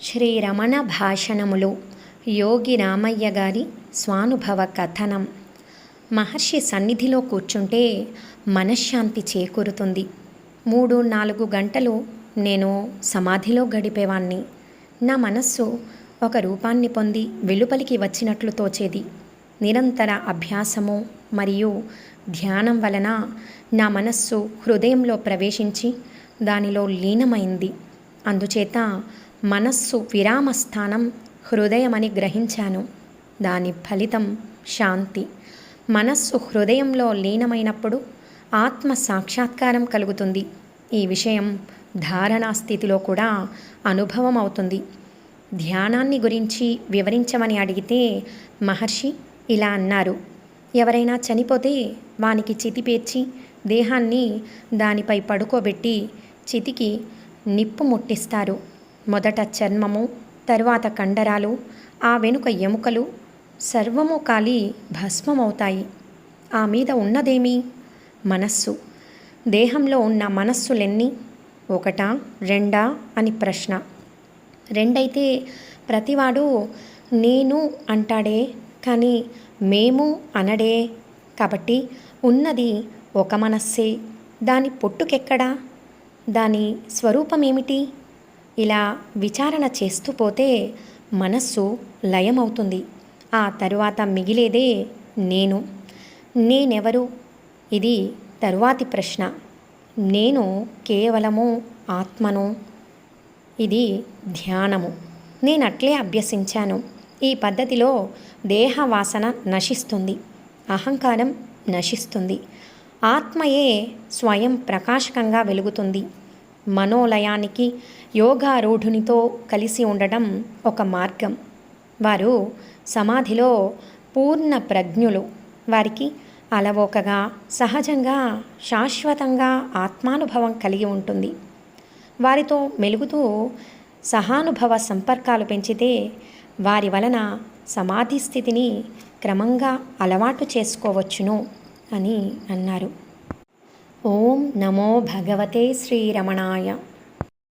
శ్రీ రమణ భాషణములు యోగి రామయ్య గారి స్వానుభవ కథనం. మహర్షి సన్నిధిలో కూర్చుంటే మనశ్శాంతి చేకూరుతుంది. 3-4 గంటలు నేను సమాధిలో గడిపేవాణ్ణి. నా మనస్సు ఒక రూపాన్ని పొంది వెలుపలికి వచ్చినట్లు తోచేది. నిరంతర అభ్యాసము మరియు ధ్యానం వలన నా మనస్సు హృదయంలో ప్రవేశించి దానిలో లీనమైంది. అందుచేత మనస్సు విరామస్థానం హృదయమని గ్రహించాను. దాని ఫలితం శాంతి. మనస్సు హృదయంలో లీనమైనప్పుడు ఆత్మ సాక్షాత్కారం కలుగుతుంది. ఈ విషయం ధారణా స్థితిలో కూడా అనుభవం అవుతుంది. ధ్యానాన్ని గురించి వివరించమని అడిగితే మహర్షి ఇలా అన్నారు. ఎవరైనా చనిపోతే వానికి చితి పేర్చి దేహాన్ని దానిపై పడుకోబెట్టి చితికి నిప్పు ముట్టిస్తారు. మొదట చర్మము, తరువాత కండరాలు, ఆ వెనుక ఎముకలు సర్వము కాలి భస్మమవుతాయి. ఆ మీద ఉన్నదేమి? మనస్సు. దేహంలో ఉన్న మనస్సులెన్ని? 1, 2 అని ప్రశ్న. 2 అయితే ప్రతివాడు నేను అంటాడే కానీ మేము అనడే. కాబట్టి ఉన్నది ఒక మనస్సే. దాని పొట్టుకెక్కడా? దాని స్వరూపమేమిటి? ఇలా విచారణ చేస్తూ పోతే మనస్సు లయమవుతుంది. ఆ తరువాత మిగిలేదే నేను. నేనెవరు? ఇది తరువాతి ప్రశ్న. నేను కేవలము ఆత్మను. ఇది ధ్యానము. నేనట్లే అభ్యసించాను. ఈ పద్ధతిలో దేహవాసన నశిస్తుంది, అహంకారం నశిస్తుంది. ఆత్మయే స్వయం ప్రకాశకంగా వెలుగుతుంది. మనోలయానికి యోగారూఢునితో కలిసి ఉండటం ఒక మార్గం. వారు సమాధిలో పూర్ణ ప్రజ్ఞులు. వారికి అలవోకగా సహజంగా శాశ్వతంగా ఆత్మానుభవం కలిగి ఉంటుంది. వారితో మెలుగుతూ సహానుభవ సంపర్కాలు పెంచితే వారి వలన సమాధి స్థితిని క్రమంగా అలవాటు చేసుకోవచ్చును అని అన్నారు. ఓం నమో భగవతే శ్రీరమణాయ.